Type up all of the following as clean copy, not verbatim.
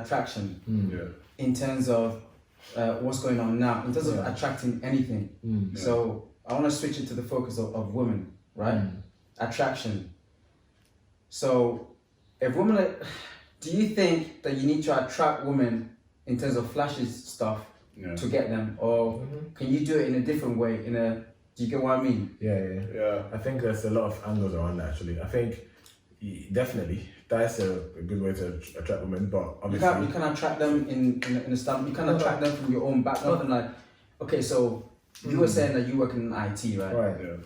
attraction Yeah. in terms of what's going on now, in terms of attracting anything. So I want to switch it to the focus of women, right? Attraction. So if women, do you think that you need to attract women in terms of flashy stuff to get them, or can you do it in a different way? Do you get what I mean? Yeah. I think there's a lot of angles around that actually. I think definitely that's a good way to attract women, but obviously you can attract them in a stand. You can attract them from your own background. And like, okay, so you were saying that you work in IT, right? Right. Yeah.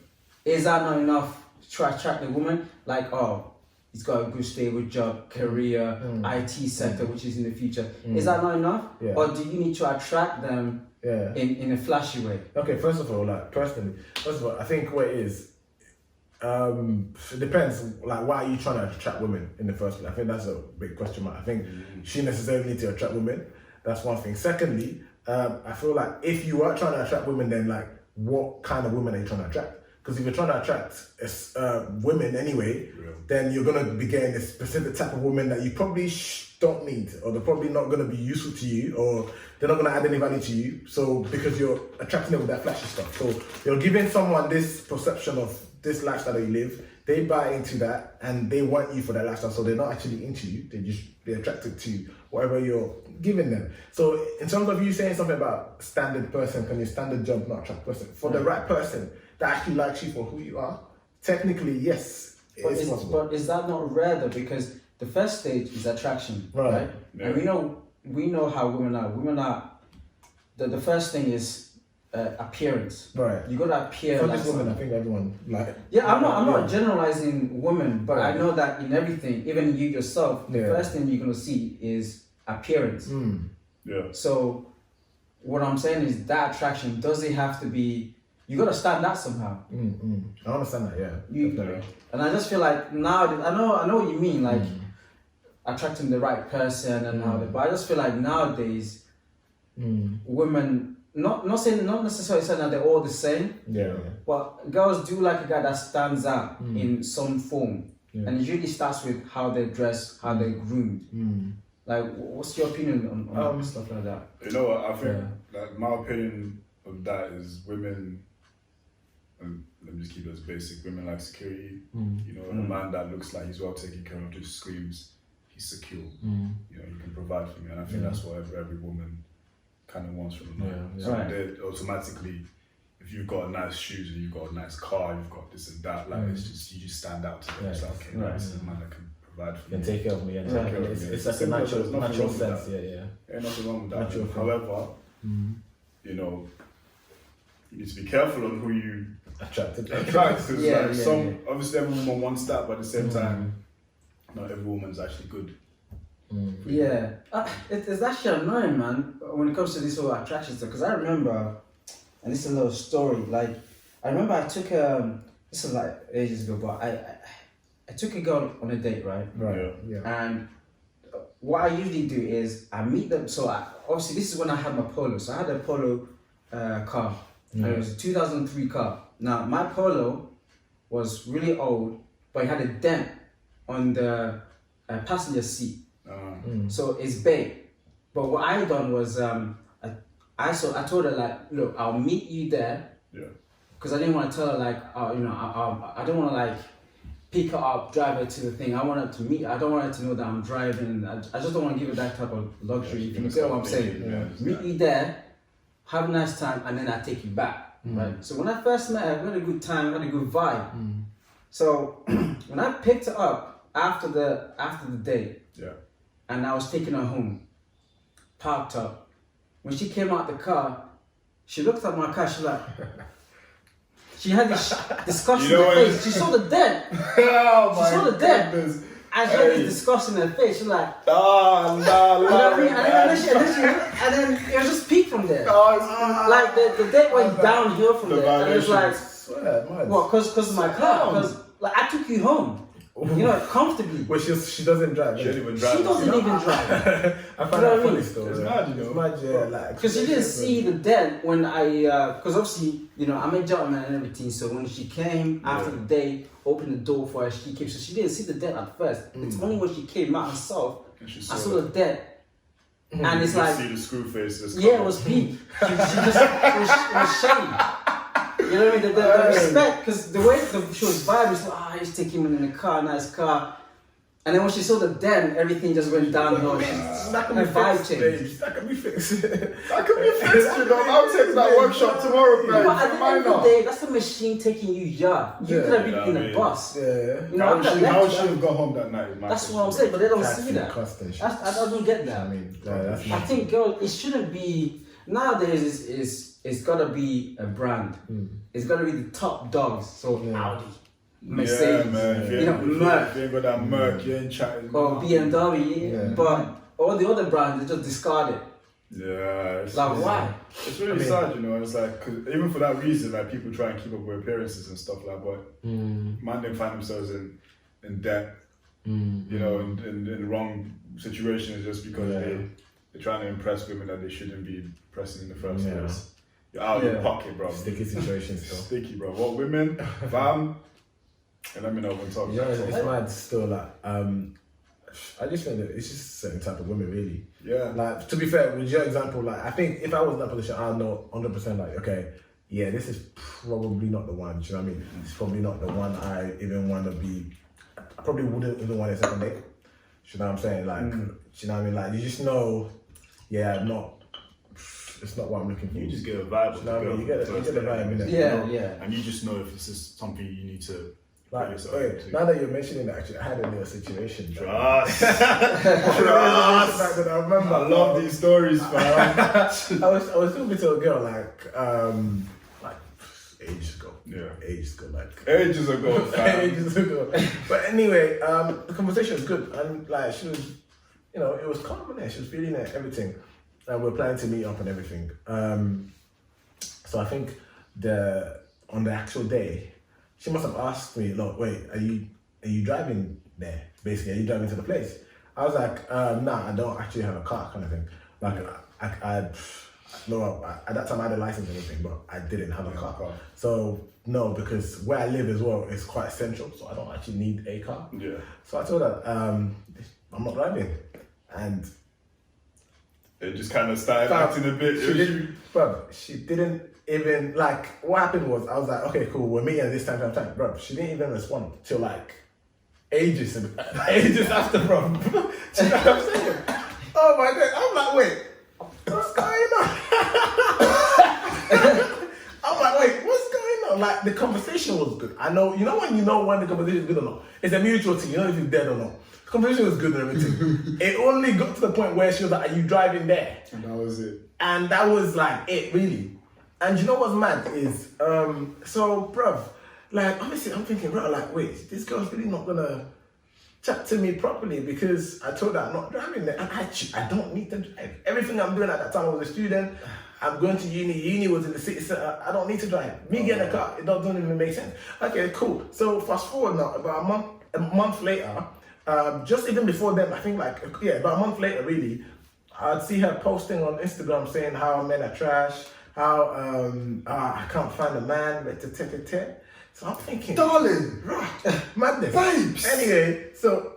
Is that not enough to attract a woman? Like, oh, he's got a good stable job, career, IT sector, which is in the future. Is that not enough? Yeah. Or do you need to attract them in a flashy way? Okay, first of all, like personally, I think what it is, it depends. Like, why are you trying to attract women in the first place? I think that's a big question mark. I think she necessarily need to attract women. That's one thing. Secondly, I feel like if you are trying to attract women, then like, what kind of women are you trying to attract? Because if you're trying to attract women anyway, then you're going to be getting a specific type of woman that you probably don't need, or they're probably not going to be useful to you, or they're not going to add any value to you. So because you're attracting them with that flashy stuff. So you're giving someone this perception of this lifestyle that you live, they buy into that and they want you for that lifestyle. So they're not actually into you, they're attracted to whatever you're giving them. So in terms of you saying something about standard person, can your standard job not attract person? For the right person that actually likes you for who you are, technically, yes, it's possible. But is that not rare though? Because the first stage is attraction, right? Yeah. And we know how women are. Women are, the first thing is appearance. Right. You gotta appear. For this woman, I think everyone like. Yeah, I'm not generalizing women, but I know that in everything, even you yourself, the first thing you're gonna see is appearance. Yeah. So what I'm saying is that attraction, does it have to be? You gotta stand out somehow. I understand that, And I just feel like nowadays, I know what you mean, like attracting the right person and how. But I just feel like nowadays, women, not necessarily saying that they're all the same. Yeah. But girls do like a guy that stands out in some form, and it usually starts with how they're dressed, how they're groomed. Like, what's your opinion on stuff like that? You know what? I think like my opinion of that is women. Let me just keep it as basic. Women like security. You know, a man that looks like he's well taken care of just screams he's secure. You know, you can provide for me, and I think that's what every woman kind of wants from a man. So they automatically, if you've got nice shoes and you've got a nice car, you've got this and that, like it's just you just stand out to them. It's like, okay, this is a man that can provide for me. Can take care of me. It's like a natural sense. Yeah, nothing wrong with that. However, you know, you need to be careful on who you attract, because obviously every woman wants that, but at the same time, not every woman's actually good. It's actually annoying, man, when it comes to this whole attraction stuff. Because I remember, and this is a little story. Like, I remember I took this is like ages ago, but I took a girl on a date, right? And what I usually do is I meet them. So obviously this is when I had my Polo. So I had a Polo car. And it was a 2003 car. Now, my Polo was really old, but it had a dent on the passenger seat. So it's big. But what I done was, I told her, like, look, I'll meet you there. Because I didn't want to tell her, like, I don't want to, like, pick her up, drive her to the thing. I want her to meet. I don't want her to know that I'm driving. I just don't want to give her that type of luxury. If you get what I'm saying. Meet you there. Have a nice time, and then I take you back, right? So when I first met her, we had a good time, had a good vibe. So when I picked her up after the date, and I was taking her home, parked up. When she came out the car, she looked at my car. She had this disgust in her face. She saw the dent. She saw the dent. And she had this disgust in her face. She's like, no. You know what I mean? And then it was just peak from there. Like the date went downhill from there. And it's like, what? Because of my car. Because like I took you home. You know, comfortably. Well, she doesn't drive. She doesn't even drive. I find that funny still. It's mad, you know. Like, because she didn't see the dent when because obviously, you know, I'm a gentleman and everything. So when she came after the day, opened the door for her, she came. So she didn't see the dent at first. It's only when she came out herself, I saw the dent. and it's You like, see the screw face. Just yeah, it was peak. She just it was shame. You know what I mean? The respect, because the way she was vibing, was like, he's taking him in the car, nice car. And then when she saw the den, everything just went downhill. That can be fixed, babe. That can be fixed. That could be fixed, you know. I'll take that workshop tomorrow, man. But at the end of the day, that's the machine taking you yard. You could have been in a bus. Yeah. You know, how should have got home that night? That's what I'm saying, but they don't see that. I don't get that. I mean, that's I think, girl, it shouldn't be. Nowadays, it's gotta be a brand. It's gotta be the top dogs. So Audi, Mercedes, Merc. You ain't got that Merc, you ain't chatting. Or BMW, but all the other brands, they just discard it. Yeah. It's why? It's really sad, you know. It's like, 'cause even for that reason, like people try and keep up with appearances and stuff like that, but man, they find themselves in debt, you know, in the wrong situations just because they're trying to impress women that they shouldn't be impressing in the first place. You're out of your pocket, bro. Sticky situations, still. Sticky, bro. What women, fam? And let me know when talking. Yeah, it's mad still. Like, I just think that it's just a certain type of women, really. Yeah. Like, to be fair, with your example, like, I think if I was in that position, I'll know 100%. Like, okay, yeah, this is probably not the one. Do you know what I mean? It's probably not the one I even want to be. I probably wouldn't even want a second date. You know what I'm saying? Like, do you know what I mean? Like, you just know. Yeah, I'm not. It's not what I'm looking for. You just get a vibe. You know what I mean? You get a vibe, innit? Yeah. And you just know if this is something you need to. Like, now that you're mentioning that, actually, I had a little situation. Trust. I remember. I love these stories, man. I was talking to a girl like ages ago. Yeah. Ages ago, like ages ago, fam. ages ago. But anyway, the conversation was good, and like she was, you know, it was calm in there. She was feeling it, everything, and we're planning to meet up and everything. So I think on the actual day, she must have asked me, look, wait, are you driving there? Basically, are you driving to the place? I was like, nah, I don't actually have a car, kind of thing. Like, no, at that time I had a license and everything, but I didn't have a car. So no, because where I live as well is quite central, so I don't actually need a car. Yeah. So I told her, I'm not driving, and it just kind of started acting a bit. She didn't even, like, what happened was, I was like, okay, cool, we're meeting at this time. Bro, she didn't even respond till like ages after, bro. Do you know what I'm saying? Oh my God, I'm like, wait, what's going on? I'm like, wait, what's going on? Like, the conversation was good. I know, you know when the conversation is good or not? It's a mutual thing, you know if you're dead or not. The conversation was good and everything. It only got to the point where she was like, are you driving there? And that was it. And that was like it, really. And you know what's mad is, so bruv, like, obviously I'm thinking, bro, like, wait, this girl's really not gonna chat to me properly because I told her I'm not driving there. And I don't need to drive. Everything I'm doing at that time, I was a student, I'm going to uni. Uni was in the city center. I don't need to drive. Me getting a car, it doesn't even make sense. Okay, cool. So fast forward now, about a month later, just even before then, I think about a month later, really, I'd see her posting on Instagram saying how men are trash, how I can't find a man, so I'm thinking, darling, madness. Babes. Anyway, so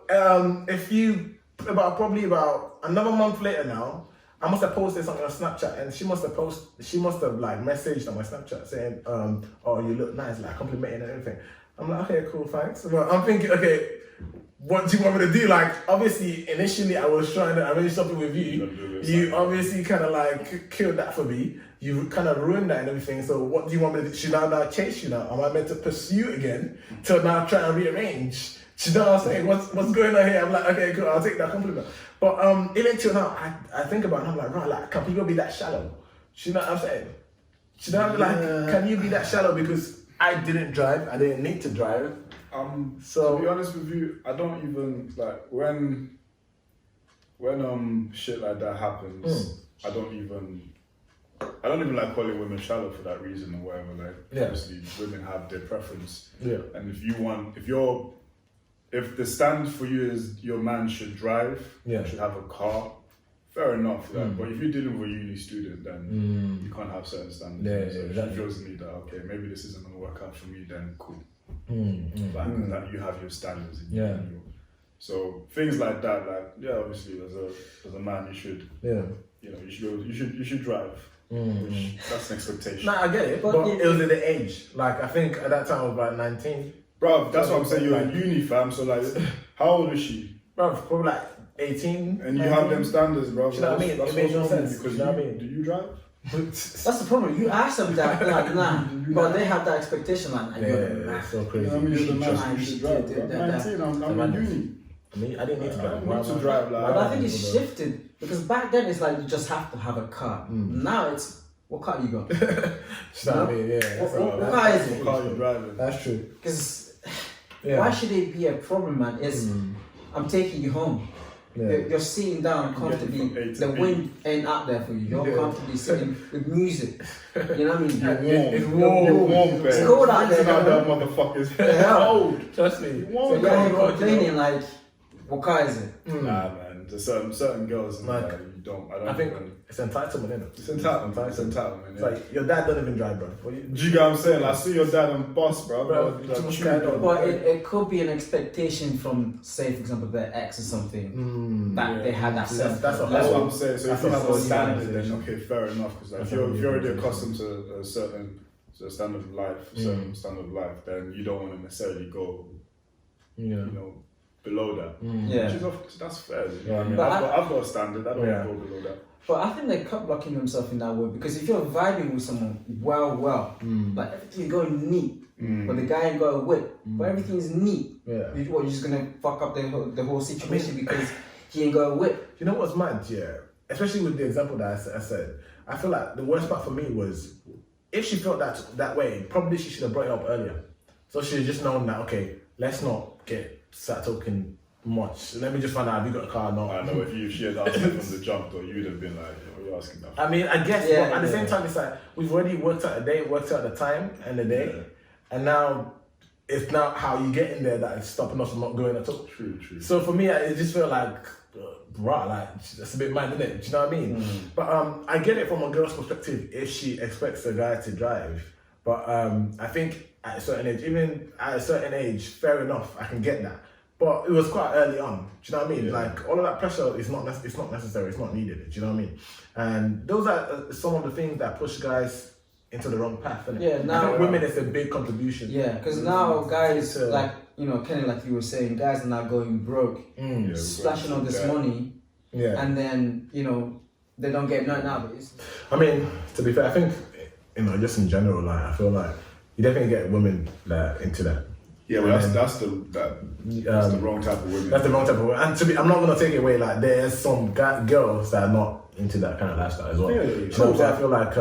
probably about another month later now, I must have posted something on Snapchat, and she must have like messaged on my Snapchat saying, oh, you look nice, like complimenting and everything. I'm like, okay, cool, thanks. But I'm thinking, okay, what do you want me to do? Like, obviously, initially I was trying to arrange something with you. You obviously kind of like killed that for me. You kind of ruined that and everything. So what do you want me to do? Should I now chase you now? Am I meant to pursue again to now try and rearrange? Do you know what I'm saying? What's going on here? I'm like, okay, cool, I'll take that compliment. But even till now, I think about it and I'm like, right, like, can people be that shallow? Do you know what I'm saying? Do you know what I'm like, can you be that shallow? Because I didn't drive, I didn't need to drive. So to be honest with you, I don't even like when shit like that happens. I don't even like calling women shallow for that reason or whatever. Like, obviously, women have their preference. Yeah. And if the stand for you is your man should drive, should have a car, fair enough. Like, but if you're dealing with a uni student, then you can't have certain standards. So if she feels me that okay, maybe this isn't gonna work out for me, then cool. Like that you have your standards and So things like that, like obviously as a man, you should you should drive. Which that's an expectation. Nah, I get it, but it was at the age. Like I think at that time I was about 19. Bro, that's what I'm saying. You're in uni, fam. So like, how old is she? Bro, probably like 18. And you have them standards, bro. You know what I mean? It made no sense. Because you know what I mean? Do you drive? That's the problem. You ask them that, they're like, nah, but they have that expectation, like, That's so crazy. You know what I mean? You're the man, you should drive. Bro. I'm 19. I'm in uni. I mean, I didn't need to drive. I need to drive. Like, but I think it's shifted because back then it's like you just have to have a car. Now it's what car you got? You know what I mean? Yeah. What car is it? What car you driving? That's true. Because why should it be a problem, man? Is I'm taking you home. Yeah. You're sitting down comfortably. The wind ain't out there for you. You're comfortably sitting with music. You know what I mean? It's warm. You're warm, babe. It's cold out there. It's out there, motherfuckers. Yeah. Cold. Trust me. So you're complaining like, what car is it? Nah, man. There's certain girls Like, you don't. I think it's entitlement, isn't it? It's entitlement. It's entitlement. It's like your dad don't even drive, bro. Do you get what I'm saying? Like, I see your dad on bus, bro. But it could be an expectation from, say, for example, their ex or something that they had that certain. That's what I'm saying. So if you have a standard, then standard. okay, fair enough. Because like, if you're already accustomed to a certain standard of life, then you don't want to necessarily go, below that. Which is, that's fair. You know what I mean? But I've got a standard. I don't want to go below that. But I think they cut blocking themselves in that way because if you're vibing with someone like everything's going neat, but the guy ain't got a whip, but everything's neat. Yeah. You're just gonna fuck up the whole situation because he ain't got a whip. You know what's mad? Yeah. Especially with the example that I said, I feel like the worst part for me was if she felt that way, probably she should have brought it up earlier. So she should have just known that, okay, let's not start talking much. Let me just find out if you got a car or not. I know if she had asked me from the jump, though, you'd have been like, what are you asking that for? I mean, I guess, but at the same time, it's like we've already worked out a day, worked out the time and the day, and now it's not how you get in there that is stopping us from not going at all. True. So for me, it just felt like, that's a bit mad, isn't it? Do you know what I mean? But I get it from a girl's perspective if she expects a guy to drive. But I think at a certain age, even at a certain age, fair enough, I can get that. But it was quite early on. Do you know what I mean? Yeah. Like all of that pressure is not necessary. It's not needed. Do you know what I mean? And those are some of the things that push guys into the wrong path. Innit? Yeah, now I think women is a big contribution. Yeah, because now guys like Kenny, like you were saying, guys are now going broke, splashing all this money, and then they don't get nothing out of it. I mean, to be fair, I think just in general, like I feel like you definitely get women that into that. Yeah, well, that's the wrong type of women. That's the wrong type of women. And I'm not gonna take it away. Like there's some girls that are not into that kind of lifestyle as well. Yeah, so I feel like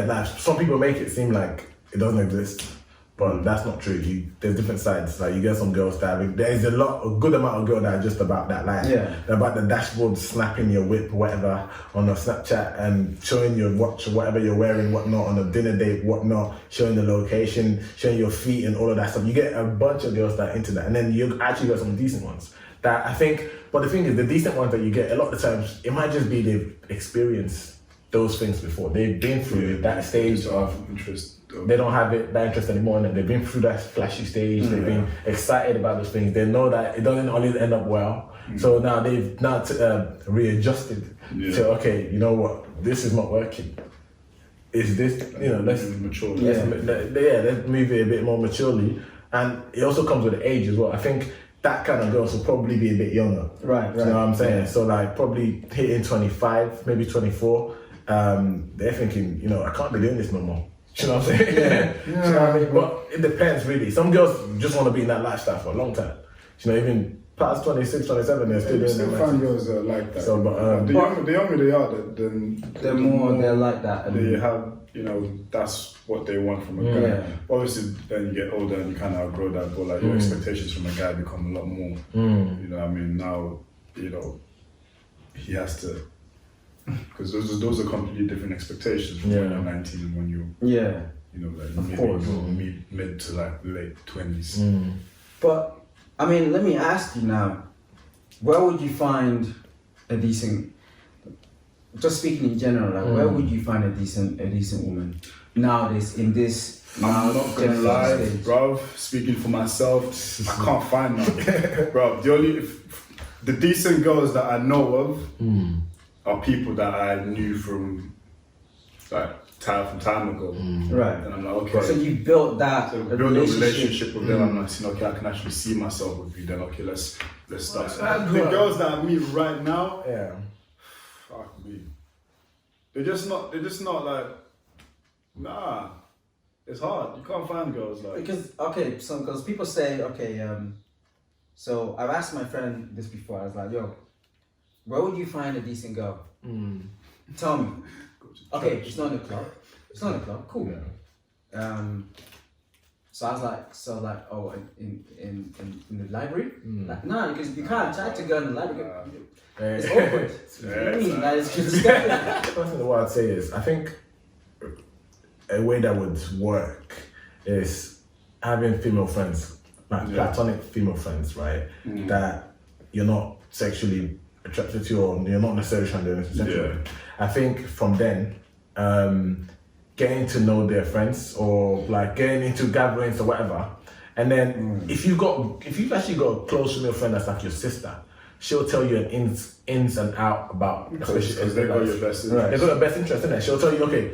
like some people make it seem like it doesn't exist, but that's not true. There's different sides. Like you get some girls that there's a good amount of girls that are just about that life. Yeah. They're about the dashboard, snapping your whip, whatever, on a Snapchat and showing your watch or whatever you're wearing, whatnot, on a dinner date, whatnot, showing the location, showing your feet and all of that stuff. You get a bunch of girls that are into that, and then you actually got some decent ones. That I think, but the thing is, the decent ones that you get, a lot of the times, it might just be they've experienced those things before. They've been through that stage of interest. They don't have that interest anymore, and they've been through that flashy stage. They've been excited about those things. They know that it doesn't always end up well. So now they've readjusted to, okay, you know what, this is not working. Is this, let's mature. Let's move it a bit more maturely. And it also comes with age as well. I think that kind of girls will probably be a bit younger. Right. You know what I'm saying? Yeah. So like probably hitting 25, maybe 24. They're thinking, I can't be doing this no more. You know what I'm saying? Yeah. You know what I mean? But it depends really. Some girls just want to be in that lifestyle for a long time. Even past 26, 27, they're still doing that. Find girls that are like that. So, but the younger they are, they're like that. They have, that's what they want from a guy. Yeah. Obviously, then you get older and you kind of outgrow that, but like your expectations from a guy become a lot more. You know what I mean? Now, he has to. Because those are completely different expectations from when you're 19 and when you're, mid to like late 20s. But I mean, let me ask you now, where would you find a decent? Just speaking in general, like where would you find a decent woman? nowadays in this. I'm not gonna lie, stage. bro. Speaking for myself, I can't find none, bro. The decent girls that I know of are people that I knew from time ago. Right. And I'm like, okay. So you built that So build a relationship with them. I'm like, okay, I can actually see myself with you. Then okay, let's start. The girls that I meet right now, fuck me. They're just not like, nah. It's hard. You can't find girls like. Because people say so I've asked my friend this before. I was like, yo, where would you find a decent girl? Tell me. Okay, it's not in the club. It's not in the club. Cool. Yeah. So I was like, oh, in the library? Like, nah, because you can't chat to a girl in the library. It's awkward. It's just First thing what I'd say is, I think a way that would work is having female friends, like platonic female friends, right? That you're not sexually attracted to, or you're not necessarily trying to do anything sexual. I think from then, getting to know their friends, or like getting into gatherings or whatever, and then if you've actually got a close female friend that's like your sister, she'll tell you an ins and out about, especially because they got your best interest. Right. They got the best interest in it. She'll tell you, okay,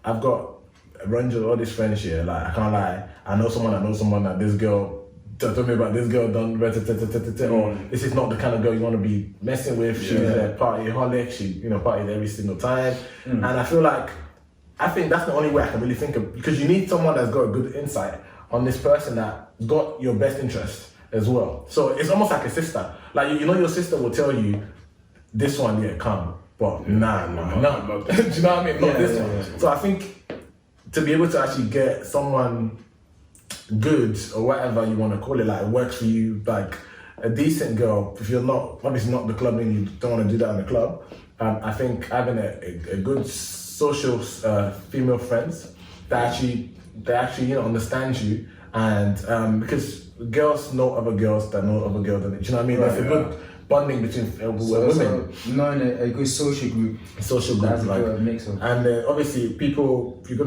I've got a range of all these friends here. Like, I can't lie, I know someone that this girl told me about. This girl done or this is not the kind of girl you want to be messing with. She's a partyholic. She parties every single time, and I think that's the only way I can really think of, because you need someone that's got a good insight on this person that got your best interest as well. So it's almost like a sister. Like, your sister will tell you, this one, come, but nah. Do you know what I mean? Not this one. Yeah. So I think to be able to actually get someone good, or whatever you want to call it, like works for you, like a decent girl, if you're not, obviously not the club and you don't want to do that in the club, I think having a good social female friends that actually understand you, and because girls know other girls that know other girls, do you know what I mean? There's a good bonding between women. So knowing a good social group. That's like, a good mix of. And obviously people, there's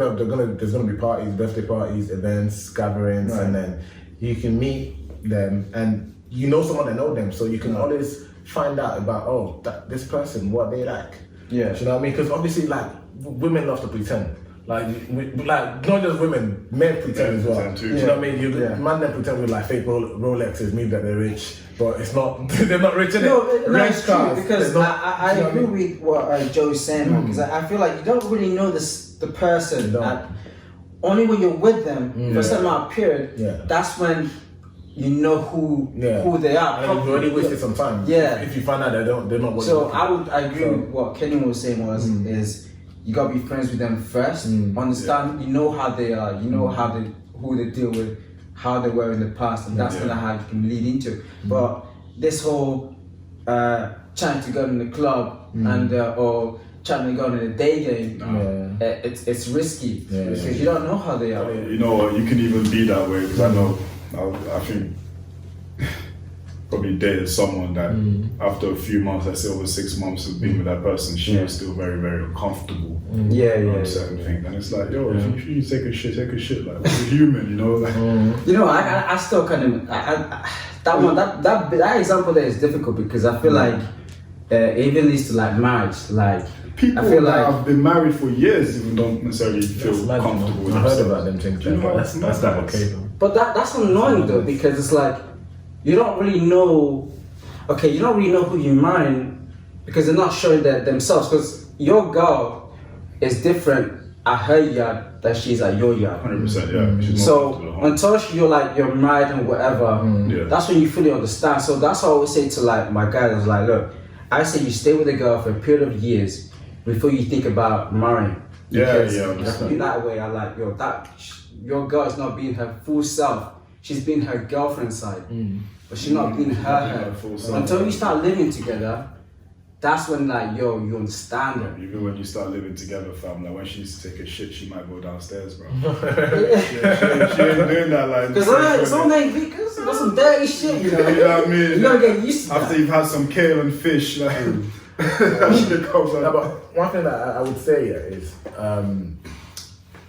gonna be parties, birthday parties, events, gatherings, and then you can meet them, and someone that know them, so you can always find out about this person, what they like. Yeah. Do you know what I mean? Because obviously, like, women love to pretend. Like not just women, men pretend as well. Too. Do you know what I mean? Man, they pretend with like fake Rolexes, mean that they're rich, but it's not. They're not rich, innit? No, it's true, because I agree with what Joe's saying, because I feel like you don't really know the person. Only when you're with them for a certain amount of period, that's when you know who they are. And you've already wasted some time. Yeah. If you find out they're not what So I agree with what Kenny was saying is you gotta be friends with them first. Understand, how they are, who they deal with, how they were in the past, and that's kind of how you can lead into it. But this whole trying to go in the club and or trying to go in a day game, it's risky because you don't know how they are. You know what? You can even be that way, because I know. I think probably dated someone that after a few months, let's say over 6 months of being with that person, she was still very, very uncomfortable on certain things. And it's like, yo, if you take a shit, like, we're human, like. I still kind of that example there is difficult, because I feel like it even leads to like marriage. Like, people I feel that like have been married for years even don't necessarily feel comfortable with I've themselves. heard about them things, but that's not okay. But that's annoying though, because it's like you don't really know who you're marrying, because they're not showing themselves, because your girl is different at her yard than she's at your yard. 100%, yeah. So until you're married and whatever, that's when you fully understand. So that's what I always say to like my guys, like, look, I say you stay with a girl for a period of years before you think about marrying. Because that way, I like, your girl is not being her full self. She's being her girlfriend side, but she's not being her. Until you start living together, that's when you understand her. Even when you start living together, fam, like when she used to take a shit, she might go downstairs, bro. she ain't doing that like. Because some niggas got some dirty shit, you know what I mean? You gotta get used to after you've had some kale and fish, like. But one thing that I would say is,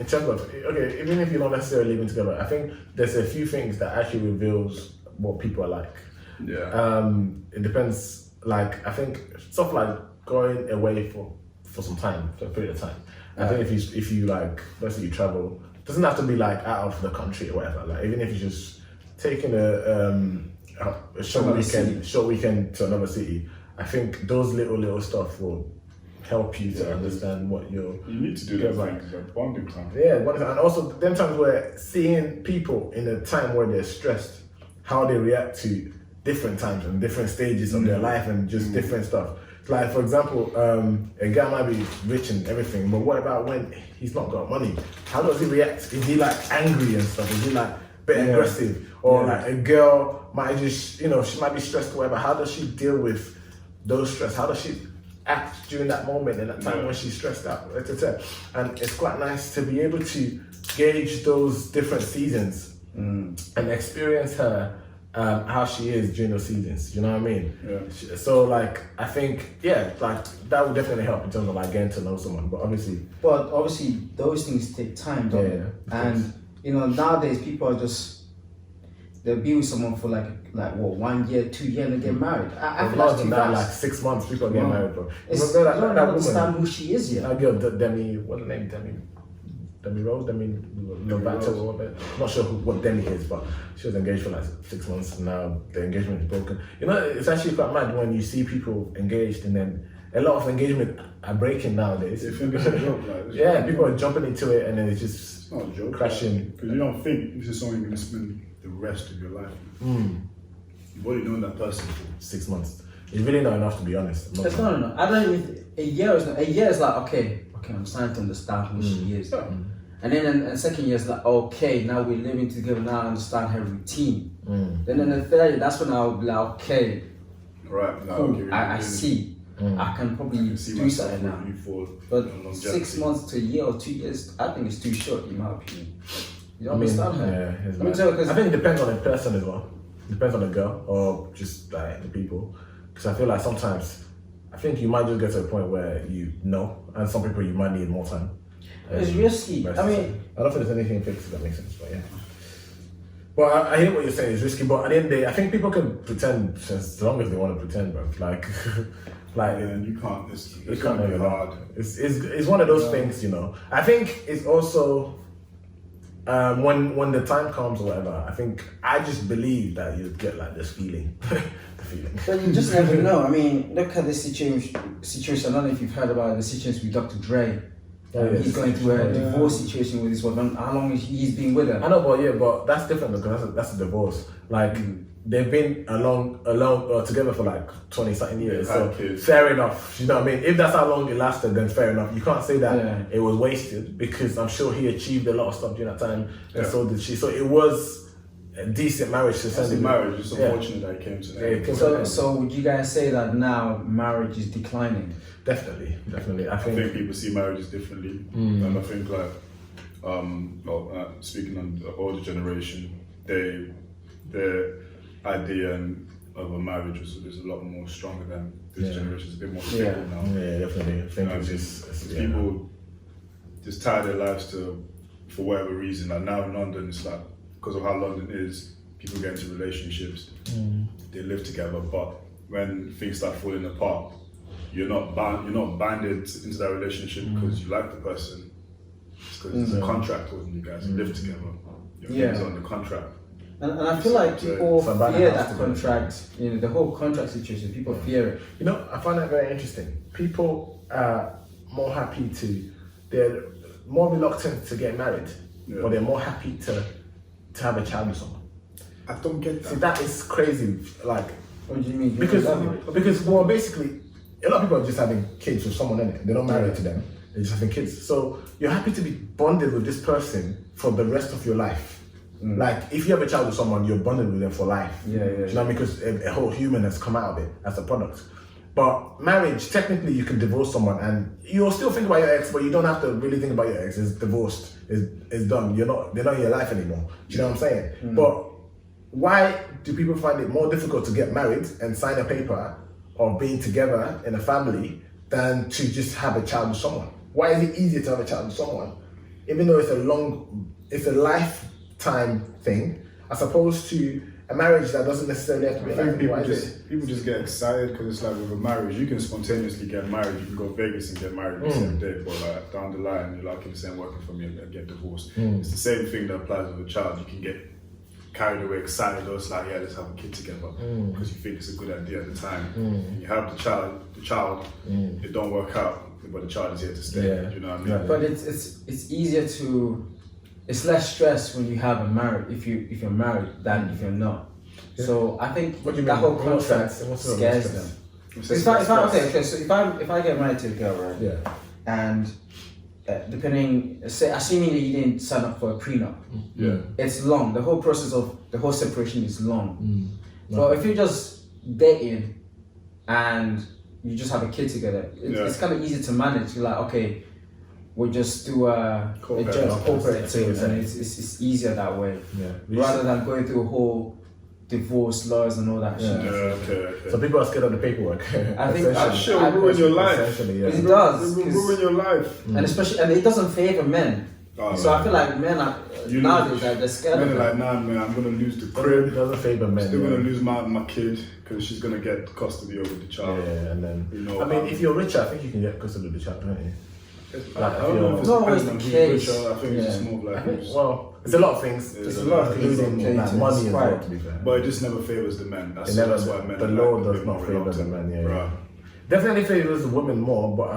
in terms of, okay, even if you're not necessarily living together, I think there's a few things that actually reveals what people are like. Yeah. It depends. Like I think stuff like going away for some time, for a period of time. I think if you like, let's say you travel, it doesn't have to be like out of the country or whatever. Like even if you're just taking a short weekend to another city, I think those little stuff will help you to understand what you're. You need to do that, like bonding time. Yeah, and also them times where seeing people in a time where they're stressed, how they react to different times and different stages of their life and just different stuff. Like for example, a guy might be rich and everything, but what about when he's not got money? How does he react? Is he like angry and stuff? Is he like a bit aggressive? Or like a girl might just, she might be stressed or whatever. How does she deal with those stress? How does she act during that moment and that time when she's stressed out? And it's quite nice to be able to gauge those different seasons and experience her how she is during those seasons. You know what I mean? Yeah. So like I think like that would definitely help in terms of like getting to know someone. But obviously those things take time, don't they? And nowadays people are just they'll be with someone for like what 1 year, 2 years and they get married. I feel that's too fast. Like 6 months people are getting married, bro. You don't understand who she is yet. That girl Demi, what's her name? Demi Rose, Lovato, or whatever. I'm not sure what Demi is, but she was engaged for like 6 months and now the engagement is broken. It's actually quite mad when you see people engaged and then a lot of engagement are breaking nowadays. They think it's a joke, like, yeah, people are jumping into it and then it's just not a joke, crashing. Because you don't think this is something you're going to spend the rest of your life with. You've only known that person for 6 months. It's really not enough, to be honest. It's not enough. I don't even. A year is like okay, I'm starting to understand who she is. Yeah. And then and second year is like okay, now we're living together. Now I understand her routine. Then in the third year, that's when I'll be like okay, right. Now, cool. okay, I see. I can probably do something now. But 6 months to a year or 2 years, I think it's too short in my opinion. You don't understand her. Yeah, I think it depends on the person as well. It depends on the girl or just like the people. Because I feel like sometimes, I think you might just get to a point where and some people you might need more time. It's risky. I mean, I don't think there's anything fixed, if that makes sense, but yeah. But I hear what you're saying, it's risky, but at the end of the day, I think people can pretend as long as they want to pretend, bro. Like, and you can't, it's can't be hard. It's one of those things, I think it's also, when the time comes or whatever, I think I just believe that you'd get like this feeling. But you just never know. I mean, look at the situation. I don't know if you've heard about the situation with Dr. Dre. He's going through a divorce situation with his wife. And how long he's been with her? I know, but that's different because that's a divorce. Like they've been together for like 20 something years. So fair enough. You know what I mean? If that's how long it lasted, then fair enough. You can't say that it was wasted because I'm sure he achieved a lot of stuff during that time, and so did she. So it was a decent marriage to send him. Marriage. It's unfortunate that it came to that. So would you guys say that now marriage is declining? Definitely. I think people see marriages differently, and I think like, speaking on the older generation, their idea of a marriage is a lot more stronger than this generation. It's a bit more stable now. Yeah, definitely. I think it's just people just tie their lives to, for whatever reason. Like now in London, it's like because of how London is, people get into relationships, they live together, but when things start falling apart, you're not binded into that relationship because you like the person. It's because it's a contract with you guys. You live together. Your name's on the contract. And I feel like people fear that contract. The whole contract situation. People fear it. I find that very interesting. People are they're more reluctant to get married, but they're more happy to have a child with someone. I don't get that. See, that is crazy. Like, what do you mean? Because basically, a lot of people are just having kids with someone in it. They're not married to them. They're just having kids. So you're happy to be bonded with this person for the rest of your life. Like, if you have a child with someone, you're bonded with them for life. Yeah. Do you know what I mean? Because a whole human has come out of it as a product. But marriage, technically, you can divorce someone and you'll still think about your ex, but you don't have to really think about your ex. It's divorced. It's done. They're not in your life anymore. Do you know what I'm saying? But why do people find it more difficult to get married and sign a paper of being together in a family than to just have a child with someone? Why is it easier to have a child with someone even though it's a lifetime thing, as opposed to a marriage that doesn't necessarily have to be. I think people just get excited because it's like with a marriage, you can spontaneously get married. You can go Vegas and get married the same day, but like down the line, you're like, this ain't working for me, and get divorced. It's the same thing that applies with a child. You can get carried away, excited, or it's like, yeah, let's have a kid together because you think it's a good idea at the time. And you have the child, it don't work out, but the child is here to stay. Yeah. You know what I mean? But it's easier to. It's less stress when you have a married if you're married than if you're not. So I think that whole contract scares them. So if I get married to a girl, right? Yeah. And depending, say, assuming that you didn't sign up for a prenup, it's long. The whole process of the whole separation is long. But if you're just dating and you just have a kid together, it's kind of easy to manage. You're like, okay, we'll just do a corporate thing, and it's easier that way, rather than going through a whole divorce laws and all that shit. Okay. So people are scared of the paperwork. I think that shit will ruin your life. It does. It will ruin your life. And it doesn't favor men. So I feel like men are nowadays they're scared men of are like, nah, man, I'm gonna lose the crib. It doesn't favor men. Still gonna lose my kid because she's gonna get custody over the child. Yeah, and then you I mean, if you're richer, I think you can get custody of the child, don't you? I don't know if it's always depending on the who's case. richer. I think it's just more of like Well, it's a lot of things. It's a lot of things, including like money as well, to be fair. But it just never favors the men. That's why men. The law does not favor the men. Yeah. Definitely favors the women more, but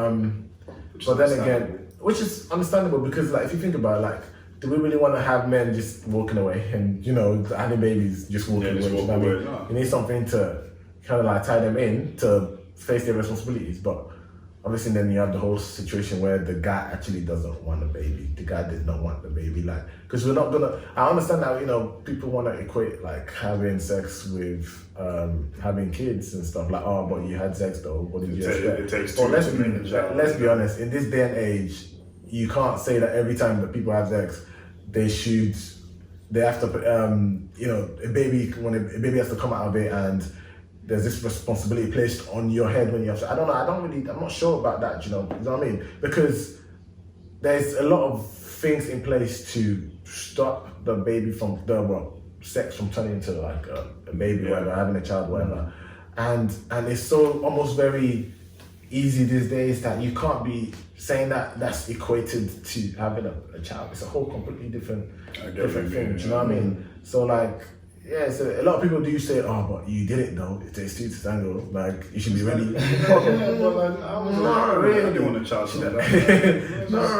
then again, which is understandable because like if you think about it, like, do we really want to have men just walking away and having babies just walking away? Walk away. No. You need something to kind of like tie them in to face their responsibilities, but. Obviously, then you have the whole situation where the guy actually doesn't want a baby. The guy did not want the baby, like, because we're not gonna. I understand that people want to equate like having sex with having kids and stuff. Like, oh, but you had sex though. What did you expect? It takes two to make a child. Let's be honest. In this day and age, you can't say that every time that people have sex, they have to, a baby when a baby has to come out of it and. There's this responsibility placed on your head when you have. I don't know. I'm not sure about that. You know what I mean? Because there's a lot of things in place to stop the baby from sex from turning into like a baby, whatever, having a child, whatever. And it's so almost very easy these days that you can't be saying that that's equated to having a child. It's a whole completely different thing. Do you know what I mean? So like. Yeah, so a lot of people do say, "Oh, but you did it though. It takes two to tango. Like you should be ready." Not really. I didn't want a child. Not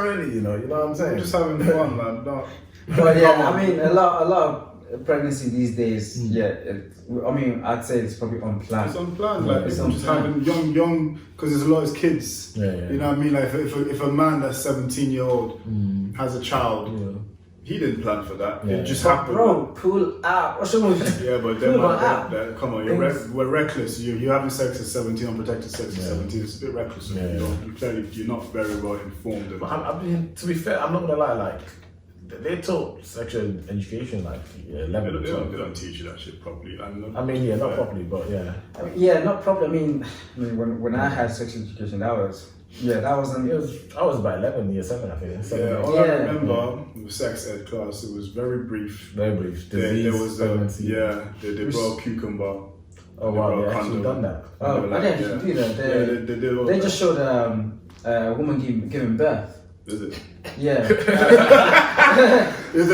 really. You know what I'm saying? I'm just having fun, man. No. But yeah, I mean, a lot of pregnancy these days. I'd say it's probably unplanned. It's unplanned. Like it's just having young, because there's a lot of kids. Yeah. You know what I mean? Like if a man that's 17-year-old has a child. He didn't plan for that. Yeah. It just happened. Bro, pull out. What's wrong with you? Yeah, but then, come on, we're reckless. You're having sex at 17, unprotected sex at 17. It's a bit reckless. You're not very well informed. But I mean, to be fair, I'm not gonna lie. Like, they taught sexual education like 11 or 12. They don't teach you that shit properly. I mean, not properly, but not properly. I mean, when I had sexual education, that wasn't. I was about 11, year 7, I think. All I remember with sex ed class, it was very brief. Very brief. There was they brought a cucumber. Oh wow, they actually done that. Oh, I didn't actually do that. They just showed a woman giving birth. Is it? Yeah. They're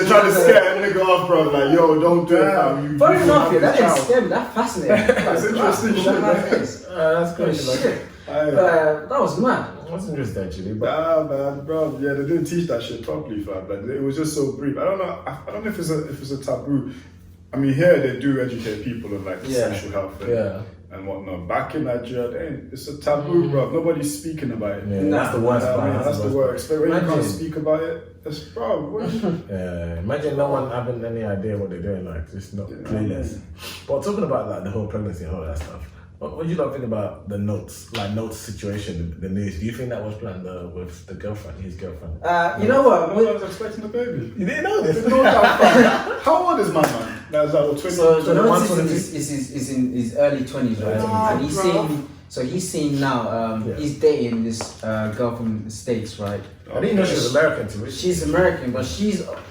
trying to scare a nigga off, bro. Like, yo, don't do it. Funny enough, that didn't scare me. That's fascinating. That's interesting shit. That's crazy. That was mad. That's interesting actually. Nah, man, bro. Yeah, they didn't teach that shit properly, fam. Like, it was just so brief. I don't know if it's a taboo. I mean, here they do educate people on like sexual health and whatnot. Back in Nigeria, it's a taboo, bro. Nobody's speaking about it. Yeah, that's the worst part. That's the worst. When you can't speak about it, it's bro. Imagine no one having any idea what they're doing. Like, just not clueless. But talking about like the whole pregnancy and all that stuff. What do you not think about the notes situation, the news? Do you think that was planned with the girlfriend, his girlfriend? You know what? I was expecting a baby. You didn't know this? How old is my man? That's like 20. So the notice is in his early 20s, right? And So he's seen now. He's dating this girl from the States, right? I didn't know she was American too. She's American, but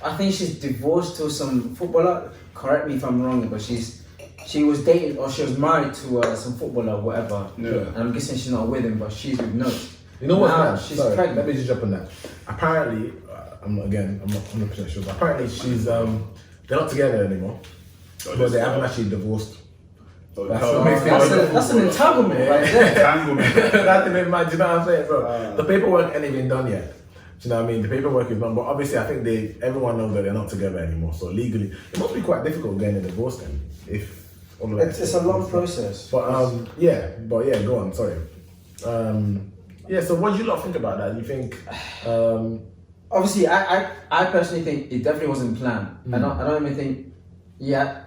I think she's divorced to some footballer. Correct me if I'm wrong, but she was dating or she was married to some footballer or whatever. Yeah. And I'm guessing she's not with him, but she's with Notes. You know what? Now she's pregnant. Let me just jump on that. Apparently, I'm not 100% sure, but apparently she's they're not together anymore, but they haven't actually divorced. That's an entanglement right there. Entanglement. That's the main man. Do you know what I'm saying, bro? The paperwork ain't even done yet. Do you know what I mean? The paperwork is done, but obviously I think everyone knows that they're not together anymore. So legally, it must be quite difficult getting a divorce then. If all of that It's a long process. But go on. Sorry. So what do you lot think about that? You think? Obviously, I personally think it definitely wasn't planned. I don't even think. Yeah.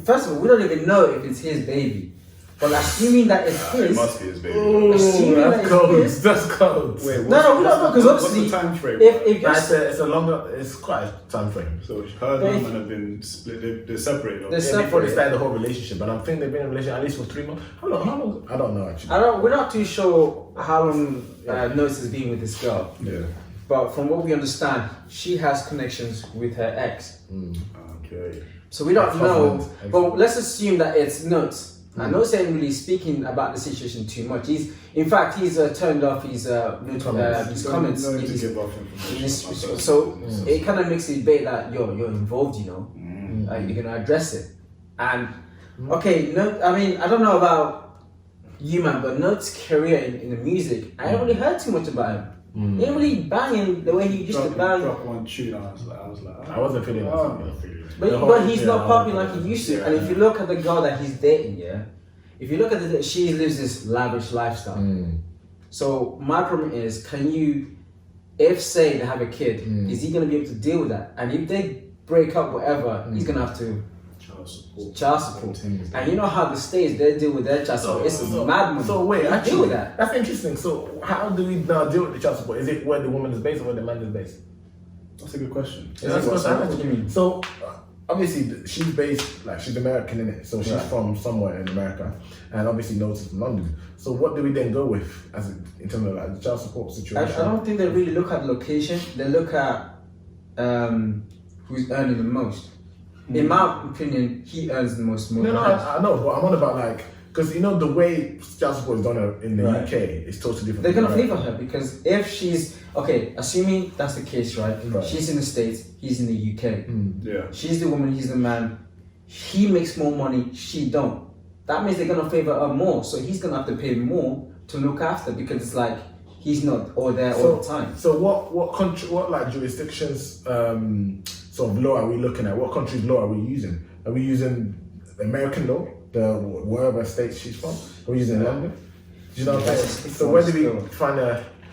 First of all, we don't even know if it's his baby. But assuming that it's his, it must be his baby. Assuming that's cold. That's cold. Wait, we don't know because obviously what's the time frame? It's quite a time frame. So her and Norman have been split. They're separated. Before they started the whole relationship, but I think they've been in a relationship at least for 3 months. How long? I don't know actually. We're not too sure how long Notes has been with this girl. Yeah. But from what we understand, she has connections with her ex. Okay. So we don't know. Excellent. But let's assume that it's Notes. And Notes ain't really speaking about the situation too much. He's turned off his comments. No need to give off information. So it kind of makes it debate that you're involved, you know. You're gonna address it. And okay, I don't know about you, man, but Notes' career in the music, I haven't really heard too much about him. He ain't really banging the way he used to bang. Drop one tune, I was like, I wasn't feeling that. But he's not popular like he used to. And if you look at the girl that he's dating, if you look at she lives this lavish lifestyle. So my problem is, if say they have a kid, is he gonna be able to deal with that? And if they break up, whatever, he's gonna have to child support. And you know how the States they deal with their child support. It's madman. So wait, actually, deal with that. That's interesting. So how do we now deal with the child support? Is it where the woman is based or where the man is based? That's a good question. What do you mean? So obviously she's based, like she's American, innit? So she's from somewhere in America, and obviously Notes from London. So what do we then go with in terms of like the child support situation? I don't think they really look at location. They look at who's earning the most. In my opinion, he earns the most money. No, I know, but I'm on about like, because you know the way child support is done in the UK is totally different. They're gonna favour her because if she's assuming that's the case, right? She's in the States, he's in the UK. Yeah. She's the woman, he's the man. He makes more money, she don't. That means they're gonna favour her more. So he's gonna have to pay more to look after because it's like he's not all there all the time. So what country, what like jurisdictions sort of law are we looking at? What country's law are we using? Are we using American law, wherever state she's from? Are we using London? Do you know what I'm saying? So where do we find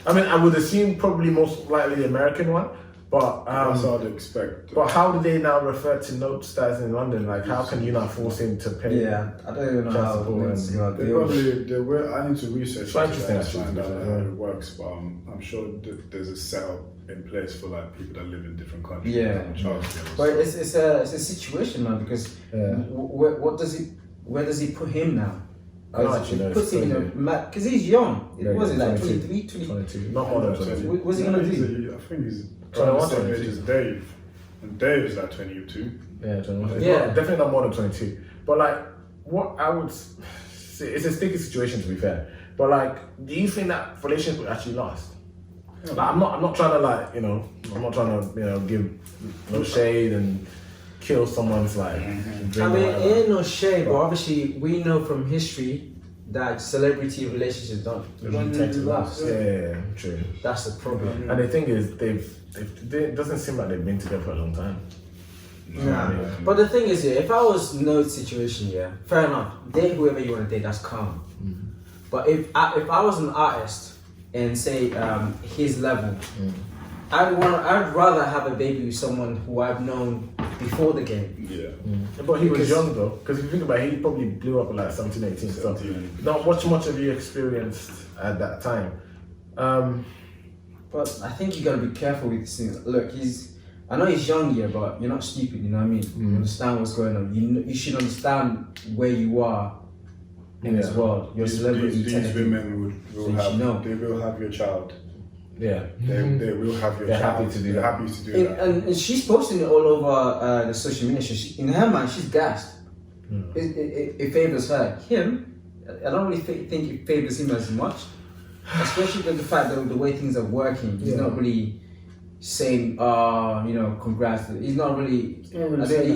I would assume probably most likely the American one, but that's what I'd expect. But how do they now refer to Notes that's in London? Like, how can you not force him to pay? Yeah, I don't even know how I need to research it to find out how it works, but I'm sure there's a setup in place for like people that live in different countries. Yeah, but it's a situation, man. Because where does he put him now? I don't actually know. Puts him in a mad because he's young. Was it like 23, 22? Not more than 22. What's he gonna do? I think he's trying to same age as Dave, and Dave is like 22. Yeah, 21. Yeah, definitely not more than 22. But like, what I would say, it's a sticky situation to be fair. But like, do you think that relationship will actually last? Yeah. Like, I'm not trying to like, I'm not trying to give no shade and kill someone's like. I mean, it ain't no shade, but obviously we know from history that celebrity relationships don't tend to last. Yeah, true. That's the problem. And the thing is, it doesn't seem like they've been together for a long time. Nah. But the thing is, if I was Note's situation, fair enough. Date whoever you want to date, that's calm. But if I was an artist and say his level, I'd rather have a baby with someone who I've known before the game. Yeah. But he was young though, because if you think about it, he probably blew up at like 17, 18. So not much have you experienced at that time. But I think you gotta be careful with these things. Look, I know he's young, but you're not stupid, you know what I mean? You understand what's going on. You should understand where you are in this world. You're a celebrity. These women will So have, you know. they will have your child. Yeah. They will have your They're child. happy to do They're that. happy to do that. And she's posting it all over the social media. In her mind, she's gassed. It favors her. Him, I don't really think it favors him as much, especially with the fact that the way things are working. He's not really saying, congrats. He's not really.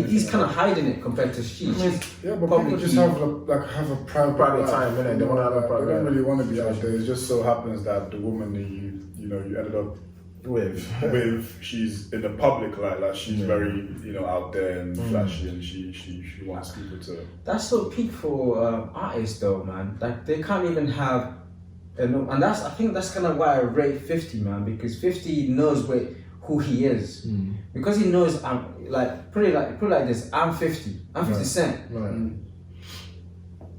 He's kind of hiding it compared to she. Yeah, but people just have a private time, innit? They want to have a private. They don't really want to be out there. It just so happens that the woman that you ended up with, she's in the public light, like she's very out there and flashy, and she wants people to. That's so peak for artists, though, man. Like they can't even have. And I think that's kind of why I rate 50, man, because 50 knows who he is, because he knows put it like this. I'm 50. I'm 50 Cent. Right.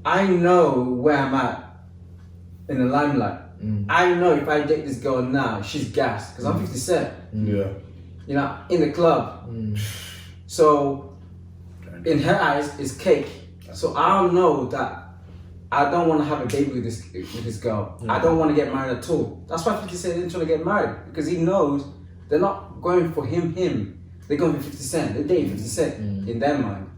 I know where I'm at in the limelight. I know if I date this girl now, she's gassed because I'm 50 Cent. Yeah. In the club. So in her eyes, it's cake. So I know that. I don't want to have a baby with this girl. I don't want to get married at all. That's why 50 Cent didn't try to get married, because he knows they're not going for him. They're going for 50 Cent. They're dating 50 Cent in their mind.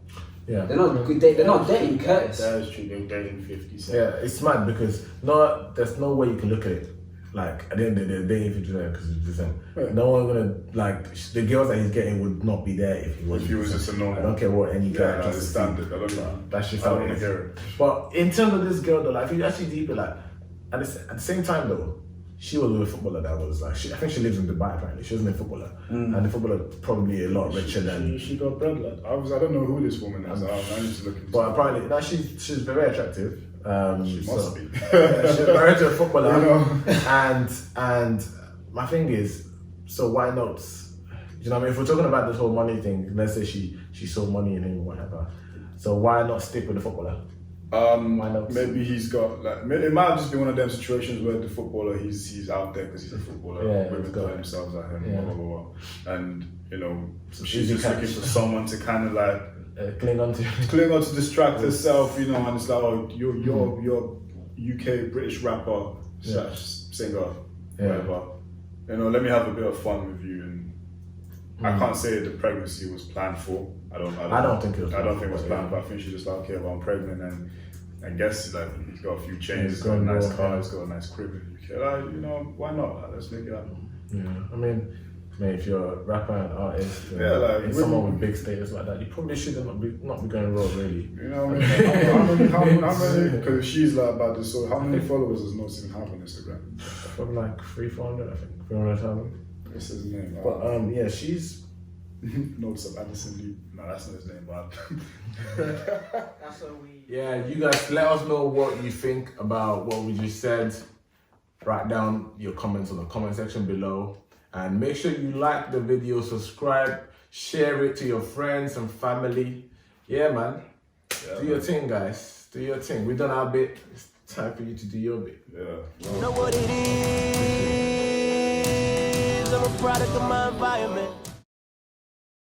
Yeah. They're not good. They're not dating Curtis. That is true. They're dating 50 Cent. Yeah, it's mad because there's no way you can look at it. Like at the end of the day, they're dating 50 Cent because it's the same. Right. No one gonna the girls that he's getting would not be there if he was. If he was just a normal. I don't care what any guy that's the standard. I don't know. That's just I how don't it want is. to hear it. But in terms of this girl though, like if you actually deep it, like at the same time though, she was with a footballer that was like I think she lives in Dubai apparently. She wasn't a footballer, and the footballer probably a lot richer than. She got bread, lad. I don't know who this woman is. I need to look into. But apparently, now she's very attractive. She must be. Yeah, she's married to a footballer, You and my thing is, so why not? You know, what I mean, if we're talking about this whole money thing, let's say she saw money in him or whatever. So why not stick with the footballer? Why not? Maybe he's got it might just be one of them situations where the footballer he's out there because he's a footballer. Yeah, women put themselves at him, yeah. blah blah blah, and she's easy just catch. looking for someone to kind of like Cling on to distract herself, and it's like, oh, you're UK British rapper / singer, whatever. Let me have a bit of fun with you, and I can't say the pregnancy was planned for. I don't think it was. I don't think it was planned, but I think she's just like, okay, well, I'm pregnant, and I guess like he's got a few chains, he's got a nice car, he's got a nice crib in the UK. Why not? Let's make it happen. Yeah, I mean, if you're a rapper and artist, someone with big status like that, you probably should not be going raw, really. You know what I mean? How many? Because she's like about this. So how many followers does Notes even have on Instagram? Probably like 300-400, I think. 300,000. What's his name? But yeah, she's. Notes of Anderson Lee. No, that's not his name, but. That's what we. Yeah, you guys let us know what you think about what we just said. Write down your comments on the comment section below. And make sure you like the video, subscribe, share it to your friends and family. Yeah, man. Do your thing, guys. Do your thing. We've done our bit. It's time for you to do your bit. Yeah. You know what it is? I'm a product of my environment.